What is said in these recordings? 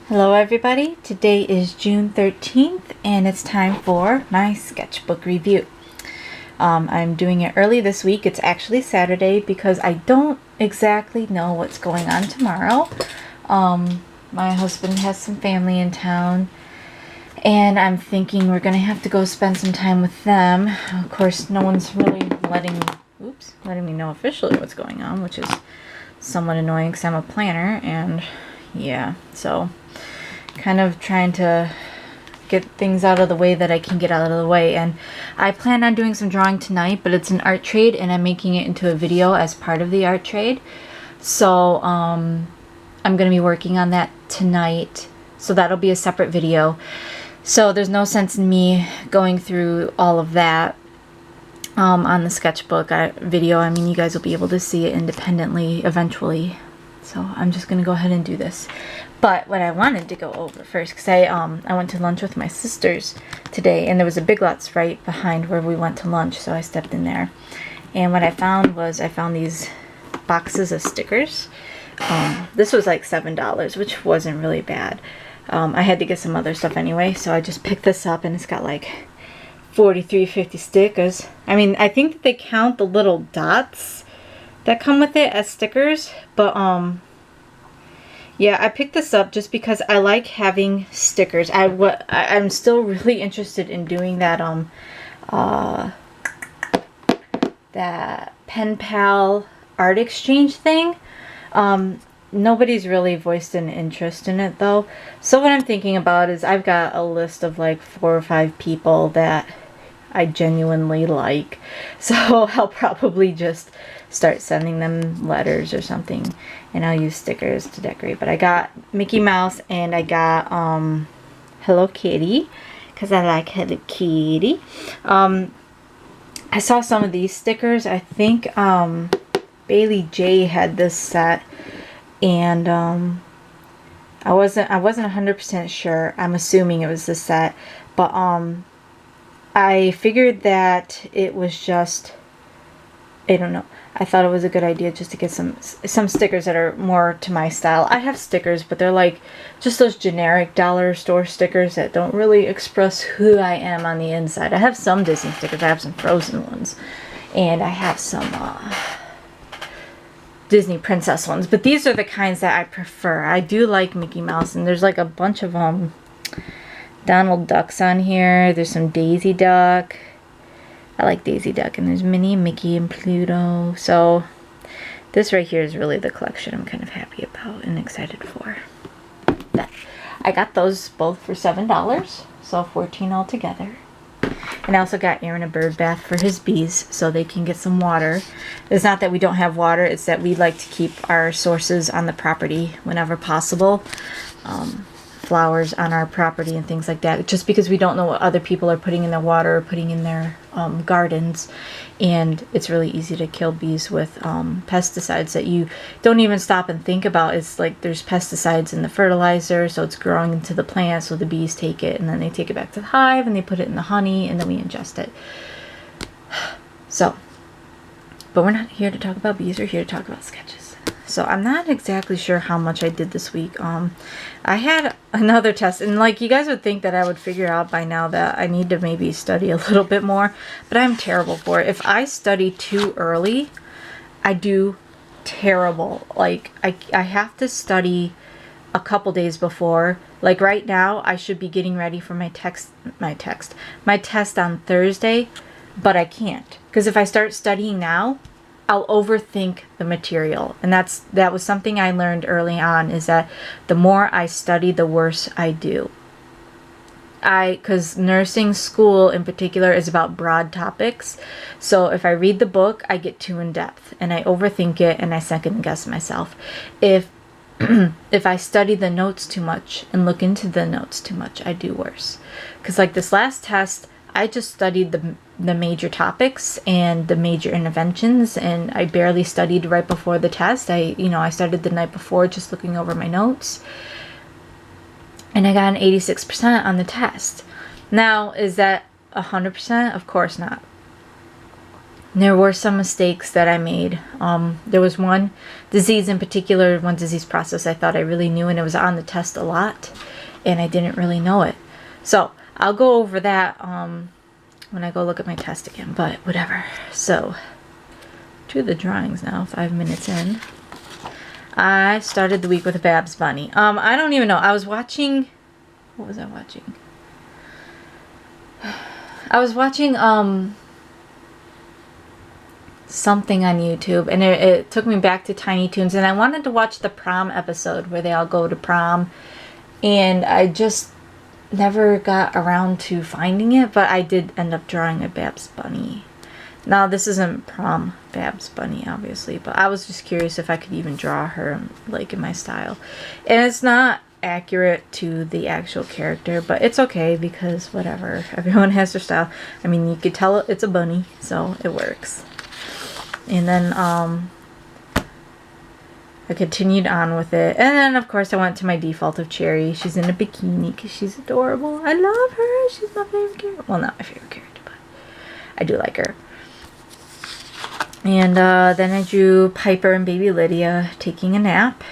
Hello everybody, today is June 13th and it's time for my sketchbook review. I'm doing it early this week. It's actually Saturday because I don't exactly know what's going on tomorrow. My husband has some family in town and I'm thinking we're going to have to go spend some time with them. Of course, no one's really letting me know officially what's going on, which is somewhat annoying because I'm a planner and yeah, so kind of trying to get things out of the way that I can get out of the way. And I plan on doing some drawing tonight, but it's an art trade and I'm making it into a video as part of the art trade. So I'm going to be working on that tonight, so that'll be a separate video. So there's no sense in me going through all of that on the sketchbook video. I mean, you guys will be able to see it independently eventually. So I'm just going to go ahead and do this. But what I wanted to go over first, because I went to lunch with my sisters today, and there was a Big Lots right behind where we went to lunch, so I stepped in there. And what I found was I found these boxes of stickers. This was like $7, which wasn't really bad. I had to get some other stuff anyway, so I just picked this up, and it's got like 43.50 stickers. I mean, I think that they count the little dots that come with it as stickers, but yeah, I picked this up just because I like having stickers. I'm still really interested in doing that that pen pal art exchange thing. Nobody's really voiced an interest in it though. So what I'm thinking about is I've got a list of like 4 or 5 people that I genuinely like. So I'll probably just start sending them letters or something, and I'll use stickers to decorate. But I got Mickey Mouse and I got Hello Kitty because I like Hello Kitty. I saw some of these stickers. I think Bailey J had this set, and I wasn't 100% sure. I'm assuming it was the set, but I figured that it was just, I don't know. I thought it was a good idea just to get some stickers that are more to my style. I have stickers, but they're like just those generic dollar store stickers that don't really express who I am on the inside. I have some Disney stickers. I have some Frozen ones, and I have some Disney princess ones. But these are the kinds that I prefer. I do like Mickey Mouse, and there's like a bunch of Donald Ducks on here. There's some Daisy Duck. I like Daisy Duck, and there's Minnie, Mickey, and Pluto. So this right here is really the collection I'm kind of happy about and excited for. But I got those both for $7, so 14 altogether. And I also got Aaron a bird bath for his bees so they can get some water. It's not that we don't have water, it's that we like to keep our sources on the property whenever possible. Flowers on our property and things like that, just because we don't know what other people are putting in their water or putting in their gardens, and it's really easy to kill bees with pesticides that you don't even stop and think about. It's like there's pesticides in the fertilizer, so it's growing into the plant, so the bees take it and then they take it back to the hive and they put it in the honey and then we ingest it. So, but we're not here to talk about bees, we're here to talk about sketches. So I'm not exactly sure how much I did this week. I had another test, and like you guys would think that I would figure out by now that I need to maybe study a little bit more, but I'm terrible for it. If I study too early, I do terrible. Like I have to study a couple days before. Like right now, I should be getting ready for my test on Thursday, but I can't, because if I start studying now, I'll overthink the material. And that was something I learned early on, is that the more I study, the worse I do. Because nursing school in particular is about broad topics. So if I read the book, I get too in depth and I overthink it and I second guess myself. If I study the notes too much and look into the notes too much, I do worse. Because like this last test, I just studied the major topics and the major interventions, and I barely studied right before the test. I studied the night before just looking over my notes, and I got an 86% on the test. Now, is that 100%? Of course not. There were some mistakes that I made. There was one disease in particular, one disease process I thought I really knew, and it was on the test a lot, and I didn't really know it. So I'll go over that when I go look at my test again, but whatever. So to the drawings now, 5 minutes in. I started the week with a Babs Bunny. I don't even know. I was watching, what was I watching? I was watching something on YouTube, and it took me back to Tiny Toons, and I wanted to watch the prom episode where they all go to prom, and I just never got around to finding it, but I did end up drawing a Babs Bunny. Now, this isn't prom Babs Bunny, obviously, but I was just curious if I could even draw her, like, in my style. And it's not accurate to the actual character, but it's okay because whatever. Everyone has their style. I mean, you could tell it's a bunny, so it works. And then, I continued on with it. And then, of course, I went to my default of Cherry. She's in a bikini because she's adorable. I love her. She's my favorite character. Well, not my favorite character, but I do like her. And then I drew Piper and baby Lydia taking a nap.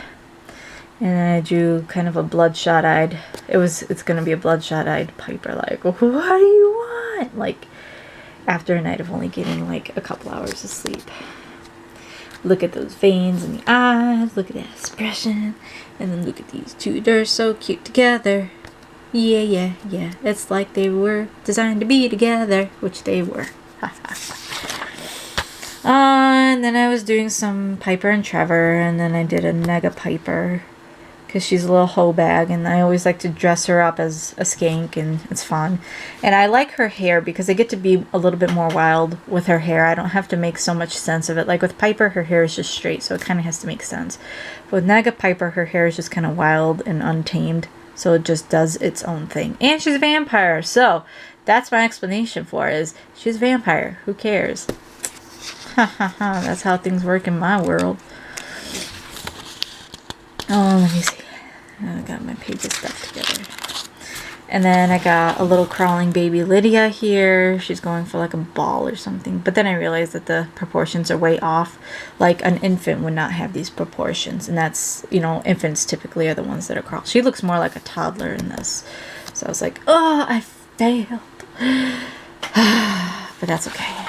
And I drew kind of a bloodshot-eyed, it's going to be a bloodshot-eyed Piper, like, what do you want? Like, after a night of only getting, like, a couple hours of sleep. Look at those veins in the eyes, look at that expression, and then look at these two, they're so cute together. Yeah, yeah, yeah, it's like they were designed to be together, which they were. And then I was doing some Piper and Trevor, and then I did a Nega Piper, because she's a little hoe bag, and I always like to dress her up as a skank, and it's fun. And I like her hair because I get to be a little bit more wild with her hair. I don't have to make so much sense of it. Like with Piper, her hair is just straight, so it kind of has to make sense. But with Nega Piper, her hair is just kind of wild and untamed, so it just does its own thing. And she's a vampire, so that's my explanation for it, is she's a vampire. Who cares? Ha ha ha, that's how things work in my world. Oh, let me see. I got my pages stuck together. And then I got a little crawling baby Lydia here. She's going for like a ball or something. But then I realized that the proportions are way off. Like an infant would not have these proportions. And that's, you know, infants typically are the ones that are crawling. She looks more like a toddler in this. So I was like, oh, I failed. But that's okay.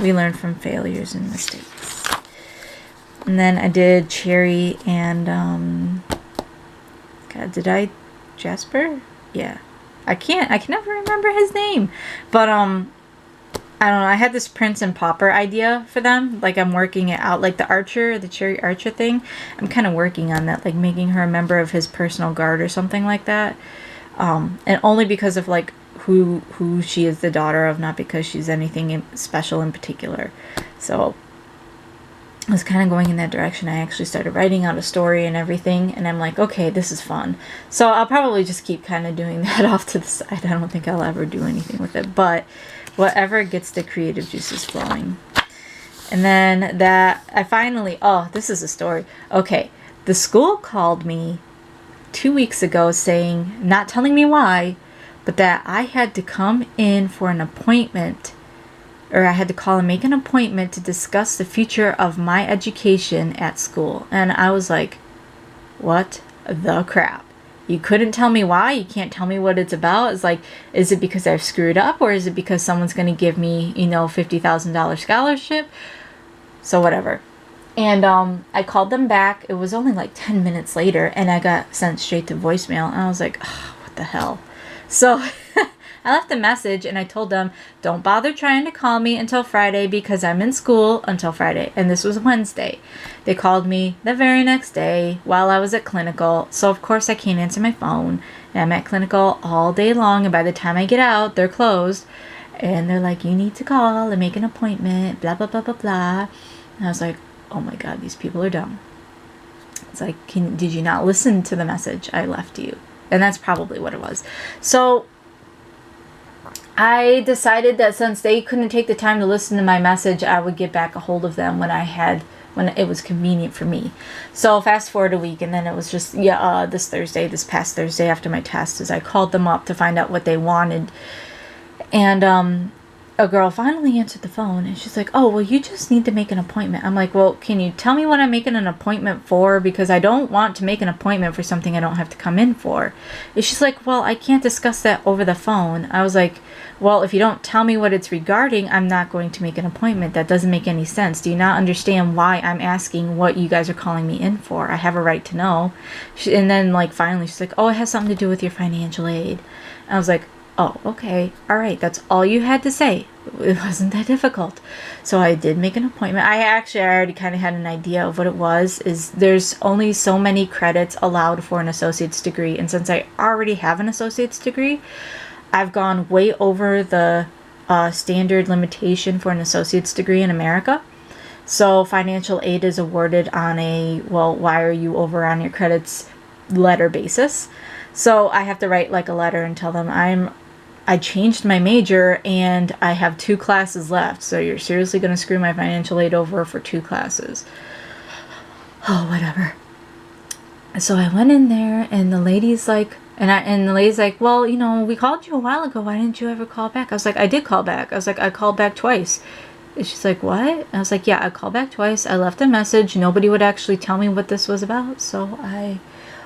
We learn from failures and mistakes. And then I did Cherry and, God, did I, Jasper? Yeah. I can never remember his name. But, I don't know, I had this Prince and Pauper idea for them. Like, I'm working it out. Like, the Archer, the Cherry Archer thing, I'm kind of working on that. Like, making her a member of his personal guard or something like that. And only because of, like, who she is the daughter of, not because she's anything special in particular. So I was kind of going in that direction. I actually started writing out a story and everything, and I'm like, okay, this is fun. So I'll probably just keep kind of doing that off to the side. I don't think I'll ever do anything with it, but whatever gets the creative juices flowing. And then that I finally, oh, this is a story. Okay, the school called me 2 weeks ago saying, not telling me why, but that I had to come in for an appointment, or I had to call and make an appointment to discuss the future of my education at school. And I was like, what the crap? You couldn't tell me why? You can't tell me what it's about? It's like, is it because I've screwed up, or is it because someone's going to give me, you know, $50,000 scholarship? So whatever. And I called them back. It was only like 10 minutes later, and I got sent straight to voicemail. And I was like, oh, what the hell? So I left a message, and I told them, don't bother trying to call me until Friday because I'm in school until Friday. And this was Wednesday. They called me the very next day while I was at clinical. So, of course, I can't answer my phone. And I'm at clinical all day long. And by the time I get out, they're closed. And they're like, you need to call and make an appointment, blah, blah, blah, blah, blah. And I was like, oh, my God, these people are dumb. It's like, did you not listen to the message I left you? And that's probably what it was. So I decided that since they couldn't take the time to listen to my message, I would get back a hold of them when it was convenient for me. So fast forward a week, and then it was just, this past Thursday after my test, as I called them up to find out what they wanted. And a girl finally answered the phone, and she's like, oh, well, you just need to make an appointment. I'm like, well, can you tell me what I'm making an appointment for? Because I don't want to make an appointment for something I don't have to come in for. And she's like, well, I can't discuss that over the phone. I was like, well, if you don't tell me what it's regarding, I'm not going to make an appointment. That doesn't make any sense. Do you not understand why I'm asking what you guys are calling me in for? I have a right to know. And then, like, finally, she's like, oh, it has something to do with your financial aid. I was like, oh, okay, all right, that's all you had to say. It wasn't that difficult. So I did make an appointment. I already kind of had an idea of what it was. Is there's only so many credits allowed for an associate's degree, and since I already have an associate's degree, I've gone way over the standard limitation for an associate's degree in America. So financial aid is awarded on a, well, why are you over on your credits letter basis. So I have to write like a letter and tell them I changed my major and I have 2 classes left. So you're seriously going to screw my financial aid over for 2 classes. Oh, whatever. So I went in there and the lady's like, and the lady's like, well, you know, we called you a while ago. Why didn't you ever call back? I was like, I did call back. I was like, I called back twice. And she's like, what? I was like, yeah, I called back twice. I left a message. Nobody would actually tell me what this was about. So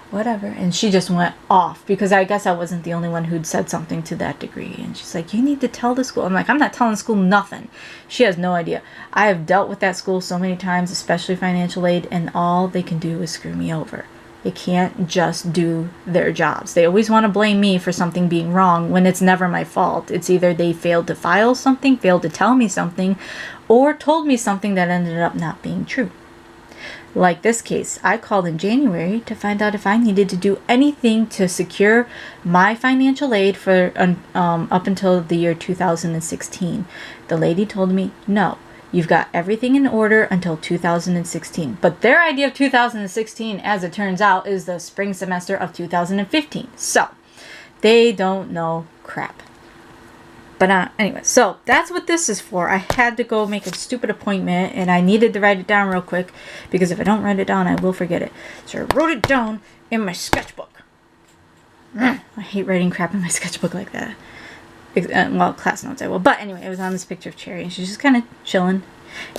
whatever. And she just went off because I guess I wasn't the only one who'd said something to that degree. And she's like, you need to tell the school. I'm like, I'm not telling the school nothing. She has no idea. I have dealt with that school so many times, especially financial aid, and all they can do is screw me over. They can't just do their jobs. They always want to blame me for something being wrong when it's never my fault. It's either they failed to file something, failed to tell me something, or told me something that ended up not being true. Like this case, I called in January to find out if I needed to do anything to secure my financial aid for up until the year 2016. The lady told me, no, you've got everything in order until 2016. But their idea of 2016, as it turns out, is the spring semester of 2015. So they don't know crap. But anyway, so that's what this is for. I had to go make a stupid appointment, and I needed to write it down real quick, because if I don't write it down, I will forget it. So I wrote it down in my sketchbook. I hate writing crap in my sketchbook like that. Well, class notes I will. But anyway, it was on this picture of Cherry, and she's just kind of chilling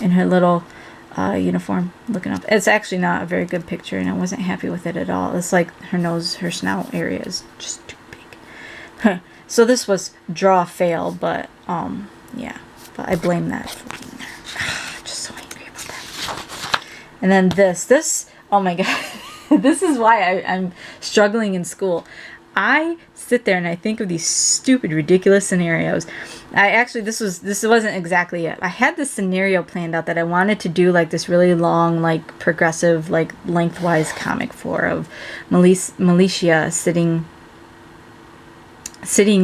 in her little uniform, looking up. It's actually not a very good picture, and I wasn't happy with it at all. It's like her nose, her snout area is just too big. So this was draw fail, but yeah, but I blame that for just so angry about that. And then this, oh my god, this is why I'm struggling in school. I sit there and I think of these stupid, ridiculous scenarios. This wasn't exactly it. I had this scenario planned out that I wanted to do like this really long, like progressive, like lengthwise comic for of Militia sitting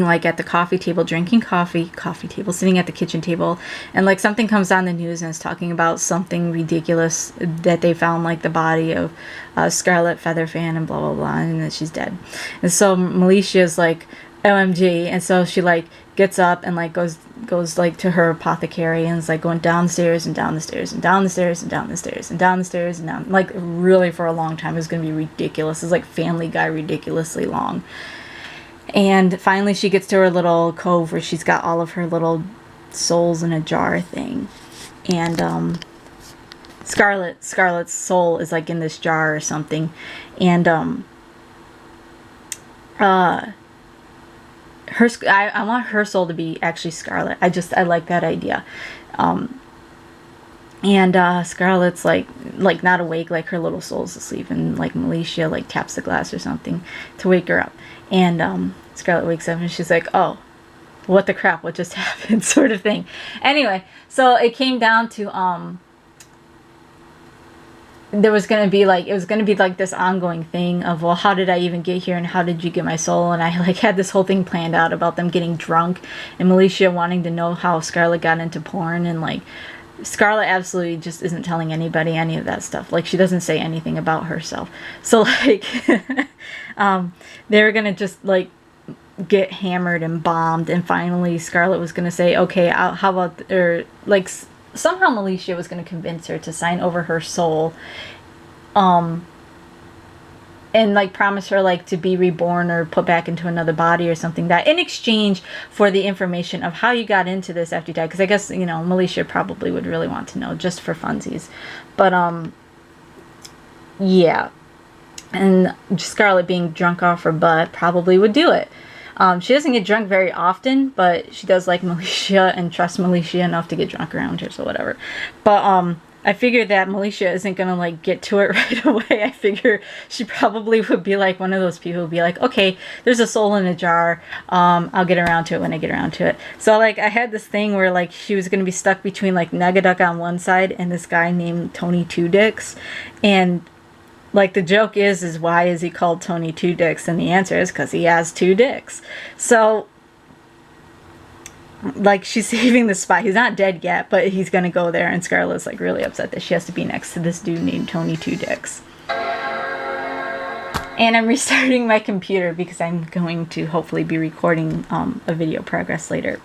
like at the coffee table, drinking coffee table, sitting at the kitchen table, and like something comes on the news and it's talking about something ridiculous that they found, like the body of Scarlet Featherfan and blah blah blah, and that she's dead. And so Militia's like, OMG, and so she like gets up and like goes like to her apothecary and is like going down the stairs and down the stairs and down the stairs and down the stairs and down the stairs and down, like really for a long time. It's gonna be ridiculous. It's like Family Guy ridiculously long. And finally she gets to her little cove where she's got all of her little souls in a jar thing. And Scarlet's soul is like in this jar or something. And I want her soul to be actually Scarlet. I like that idea. And Scarlet's like not awake, like her little soul's asleep, and like Militia like taps the glass or something to wake her up. And Scarlet wakes up and she's like, oh, what the crap, what just happened, sort of thing. Anyway, so it came down to it was gonna be like this ongoing thing of, well, how did I even get here and how did you get my soul? And I like had this whole thing planned out about them getting drunk and Militia wanting to know how Scarlet got into porn, and like Scarlet absolutely just isn't telling anybody any of that stuff. Like she doesn't say anything about herself. So like they were gonna just like get hammered and bombed, and finally Scarlet was gonna say, okay, how about, or like somehow Militia was gonna convince her to sign over her soul and like promise her like to be reborn or put back into another body or something, that in exchange for the information of how you got into this after you died. Because I guess, you know, Militia probably would really want to know just for funsies. But yeah, and Scarlet being drunk off her butt probably would do it. She doesn't get drunk very often, but she does like Militia and trust Militia enough to get drunk around her, so whatever. But I figured that Militia isn't gonna like get to it right away. I figure she probably would be like one of those people who'd be like, okay, there's a soul in a jar. I'll get around to it when I get around to it. So like I had this thing where like she was gonna be stuck between like Negaduck on one side and this guy named Tony Two Dicks, and like the joke is why is he called Tony Two Dicks? And the answer is because he has 2 dicks. So like she's saving the spot. He's not dead yet, but he's gonna go there, and Scarlet's like really upset that she has to be next to this dude named Tony Two Dicks. And I'm restarting my computer because I'm going to hopefully be recording a video progress later.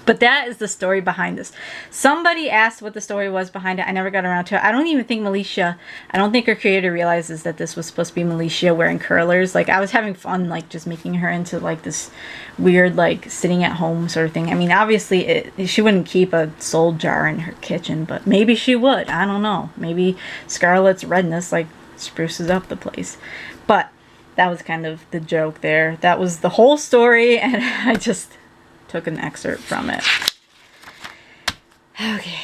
But that is the story behind this. Somebody asked what the story was behind it. I never got around to it. I don't even think Militia, I don't think her creator realizes that this was supposed to be Militia wearing curlers. Like, I was having fun, like, just making her into, like, this weird, like, sitting at home sort of thing. I mean, obviously, she wouldn't keep a soul jar in her kitchen, but maybe she would. I don't know. Maybe Scarlet's redness, like, spruces up the place. But that was kind of the joke there. That was the whole story, and I just took an excerpt from it. Okay.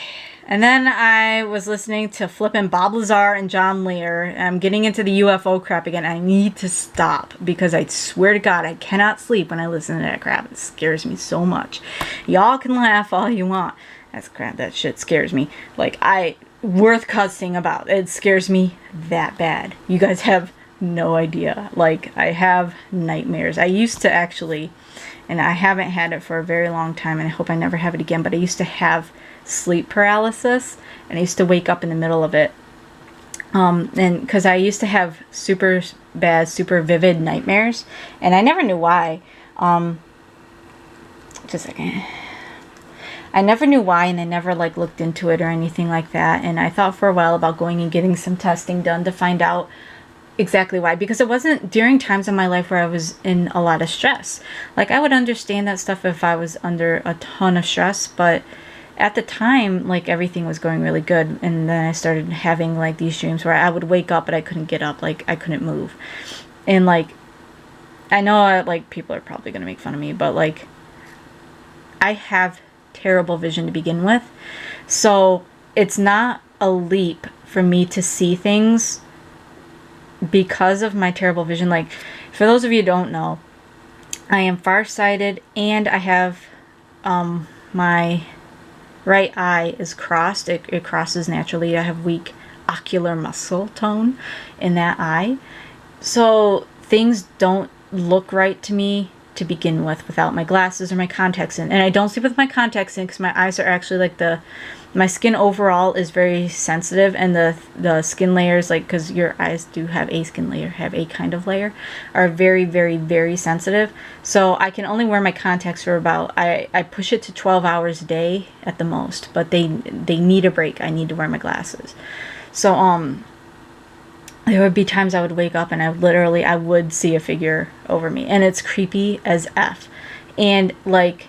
And then I was listening to flippin' Bob Lazar and John Lear. I'm getting into the UFO crap again. I need to stop because I swear to God I cannot sleep when I listen to that crap. It scares me so much. Y'all can laugh all you want. That's crap. That shit scares me. Like, worth cussing about. It scares me that bad. You guys have no idea. Like, I have nightmares. I used to actually, and I haven't had it for a very long time, and I hope I never have it again, but I used to have sleep paralysis, and I used to wake up in the middle of it. And because I used to have super bad, super vivid nightmares, and I never knew why. Just a second. I never knew why, and I never like looked into it or anything like that, and I thought for a while about going and getting some testing done to find out exactly why, because it wasn't during times in my life where I was in a lot of stress. Like, I would understand that stuff if I was under a ton of stress, but at the time, like, everything was going really good, and then I started having like these dreams where I would wake up but I couldn't get up, like I couldn't move. And like, I know like people are probably gonna make fun of me, but like, I have terrible vision to begin with, so it's not a leap for me to see things because of my terrible vision. Like, for those of you who don't know, I am farsighted, and I have my right eye is crossed. It crosses naturally. I have weak ocular muscle tone in that eye, so things don't look right to me to begin with without my glasses or my contacts in. And I don't sleep with my contacts in because my eyes are actually like my skin overall is very sensitive, and the skin layers, like, because your eyes do have a skin layer, have a kind of layer, are very, very, very sensitive. So I can only wear my contacts for about, I push it to 12 hours a day at the most, but they need a break. I need to wear my glasses. So there would be times I would wake up and I would see a figure over me, and it's creepy as F. And like,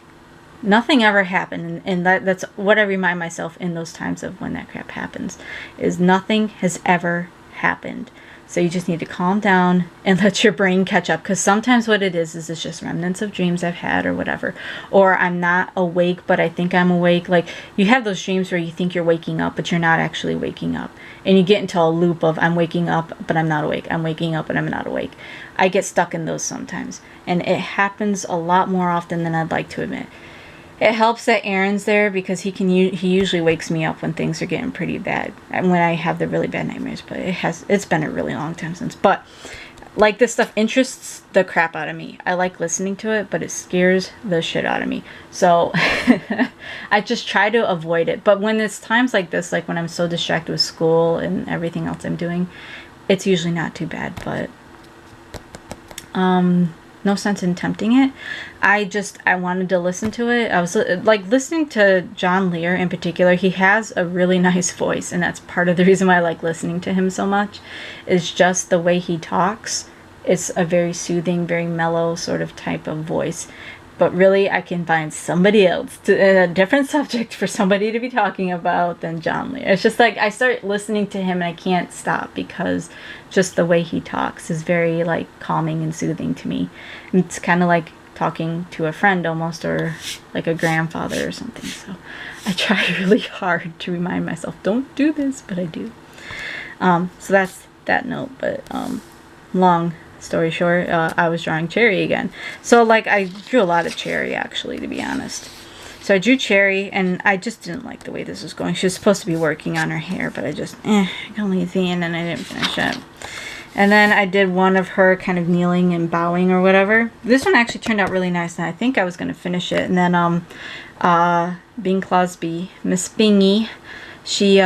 nothing ever happened, and that's what I remind myself in those times of when that crap happens, is nothing has ever happened. So you just need to calm down and let your brain catch up, because sometimes what it is it's just remnants of dreams I've had or whatever, or I'm not awake but I think I'm awake. Like, you have those dreams where you think you're waking up but you're not actually waking up, and you get into a loop of I'm waking up but I'm not awake, I'm waking up but I'm not awake. I get stuck in those sometimes, and it happens a lot more often than I'd like to admit. It helps that Aaron's there, because he usually wakes me up when things are getting pretty bad, and when I have the really bad nightmares. But it's been a really long time since. But like, this stuff interests the crap out of me. I like listening to it, but it scares the shit out of me. So I just try to avoid it. But when it's times like this, like when I'm so distracted with school and everything else I'm doing, it's usually not too bad. But no sense in tempting it. I wanted to listen to it. I was like listening to John Lear in particular. He has a really nice voice, and that's part of the reason why I like listening to him so much, is just the way he talks. It's a very soothing, very mellow sort of type of voice. But really, I can find somebody else, a different subject for somebody to be talking about than John Lear. It's just like I start listening to him and I can't stop, because just the way he talks is very like calming and soothing to me. It's kind of like talking to a friend almost, or like a grandfather or something. So I try really hard to remind myself, don't do this, but I do. So that's that note. But long story short, I was drawing Cherry again. So like I drew a lot of Cherry, actually, to be honest. So I drew Cherry, and I just didn't like the way this was going. She was supposed to be working on her hair, but I just got lazy, and then I didn't finish it. And then I did one of her kind of kneeling and bowing or whatever. This one actually turned out really nice, and I think I was going to finish it. And then Bing Crosby, Miss Bingy, she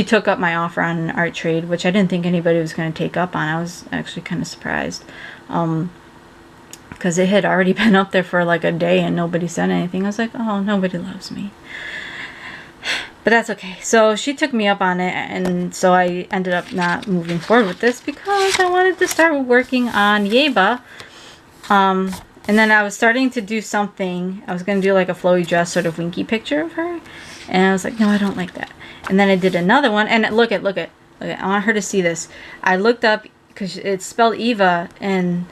took up my offer on an art trade, which I didn't think anybody was going to take up on. I was actually kind of surprised, because it had already been up there for like a day and nobody said anything. I was like, oh, nobody loves me. But that's okay. So she took me up on it, and so I ended up not moving forward with this because I wanted to start working on Yeba. And then I was starting to do something. I was going to do like a flowy dress sort of winky picture of her. And I was like, no, I don't like that. And then I did another one. And look at. I want her to see this. I looked up, because it's spelled Eva in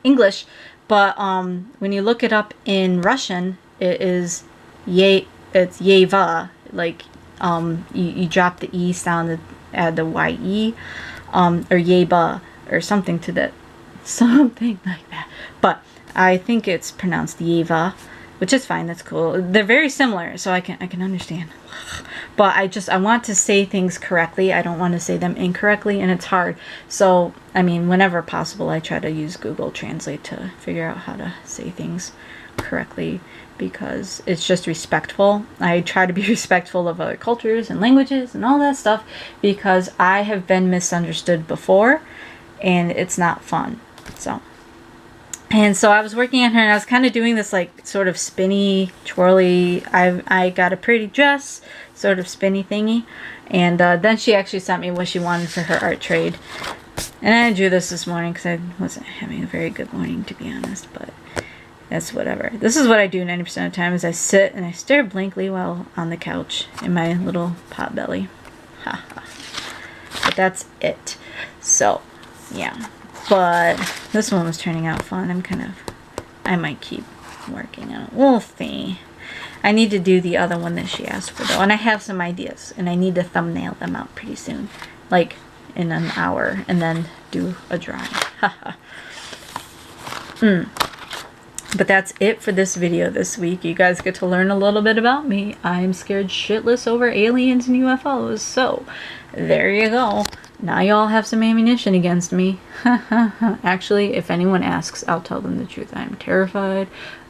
English. But when you look it up in Russian, it is it's Yeva. Like you drop the E sound to add the Y-E. Or Yeba. Or something to that. Something like that. But I think it's pronounced Yeva, which is fine. That's cool. They're very similar, so I can understand. But I want to say things correctly. I don't want to say them incorrectly, and it's hard. So, I mean, whenever possible, I try to use Google Translate to figure out how to say things correctly, because it's just respectful. I try to be respectful of other cultures and languages and all that stuff, because I have been misunderstood before, and it's not fun. And so I was working on her, and I was kind of doing this like sort of spinny, twirly, I got a pretty dress sort of spinny thingy. And then she actually sent me what she wanted for her art trade. And I drew this morning because I wasn't having a very good morning, to be honest, but that's whatever. This is what I do 90% of the time, is I sit and I stare blankly while on the couch in my little pot belly. Haha. But that's it. So, yeah. But this one was turning out fun. I might keep working on it. We'll see. I need to do the other one that she asked for, though. And I have some ideas. And I need to thumbnail them out pretty soon. Like in an hour. And then do a drawing. Haha. But that's it for this video this week. You guys get to learn a little bit about me. I'm scared shitless over aliens and UFOs. So, there you go. Now y'all have some ammunition against me. Actually, if anyone asks, I'll tell them the truth. I'm terrified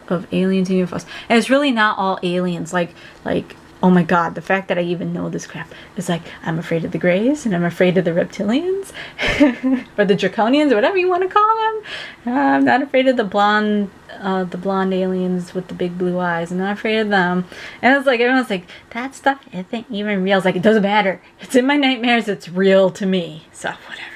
of aliens and UFOs. And it's really not all aliens. Like, oh my god, the fact that I even know this crap is like, I'm afraid of the Greys, and I'm afraid of the reptilians, or the draconians, or whatever you want to call them. I'm not afraid of the blonde aliens with the big blue eyes. I'm not afraid of them. And it's like, everyone's like, that stuff isn't even real. It's like, it doesn't matter. It's in my nightmares. It's real to me. So, whatever.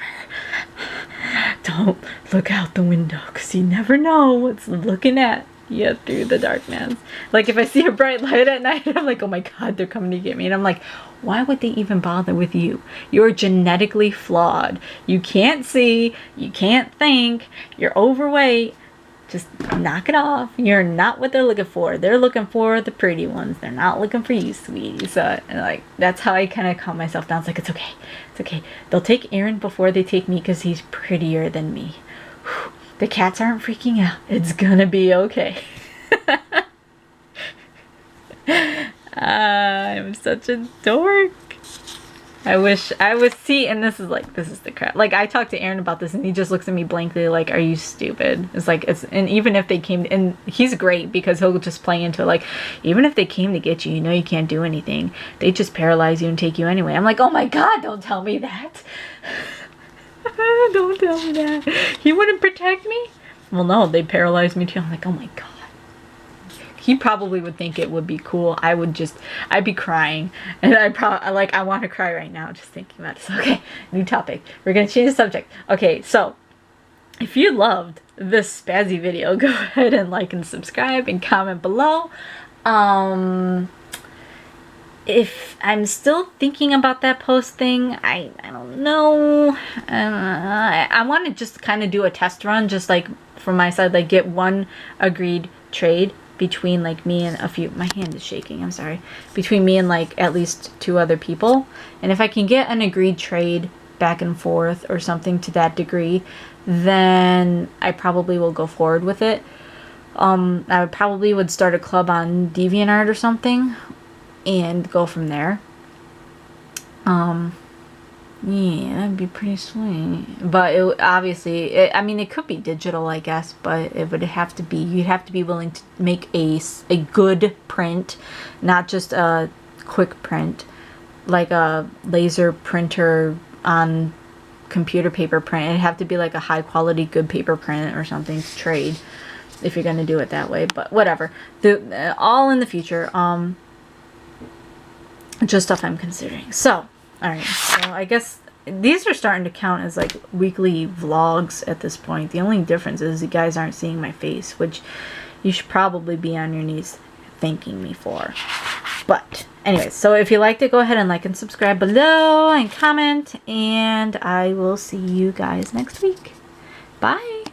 Don't look out the window, because you never know what's looking at you through the darkness. Like, if I see a bright light at night, I'm like, oh my god, they're coming to get me. And I'm like, why would they even bother with you? You're genetically flawed. You can't see, you can't think, you're overweight. Just knock it off. You're not what they're looking for. They're looking for the pretty ones. They're not looking for you, sweetie. So, and like, that's how I kind of calm myself down. It's like, it's okay. It's okay. They'll take Aaron before they take me, because he's prettier than me. Whew. The cats aren't freaking out. It's gonna be okay. I'm such a dork. I wish I was, see, and this is the crap. Like, I talked to Aaron about this, and he just looks at me blankly like, are you stupid? It's like, and even if they came, and he's great because he'll just play into it, like, even if they came to get you, you know you can't do anything. They just paralyze you and take you anyway. I'm like, oh my god, don't tell me that. Don't tell me that. He wouldn't protect me? Well, no, they paralyzed me too. I'm like, oh my god. He probably would think it would be cool. I'd be crying. And I want to cry right now just thinking about it. So, okay, new topic. We're going to change the subject. Okay, so if you loved this spazzy video, go ahead and like and subscribe and comment below. If I'm still thinking about that post thing, I don't know. I want to just kind of do a test run, just like from my side, like get one agreed trade between like me and a few, my hand is shaking, I'm sorry, between me and like at least 2 other people. And if I can get an agreed trade back and forth or something to that degree, then I probably will go forward with it. I probably would start a club on DeviantArt or something and go from there. Yeah, that'd be pretty sweet. But I mean, it could be digital, I guess, but it would have to be, you'd have to be willing to make a good print, not just a quick print, like a laser printer on computer paper print. It'd have to be like a high quality, good paper print or something to trade if you're going to do it that way. But whatever. All in the future. Just stuff I'm considering. So, alright. So I guess these are starting to count as like weekly vlogs at this point. The only difference is you guys aren't seeing my face, which you should probably be on your knees thanking me for. But anyways, so if you liked it, go ahead and like and subscribe below and comment, and I will see you guys next week. Bye!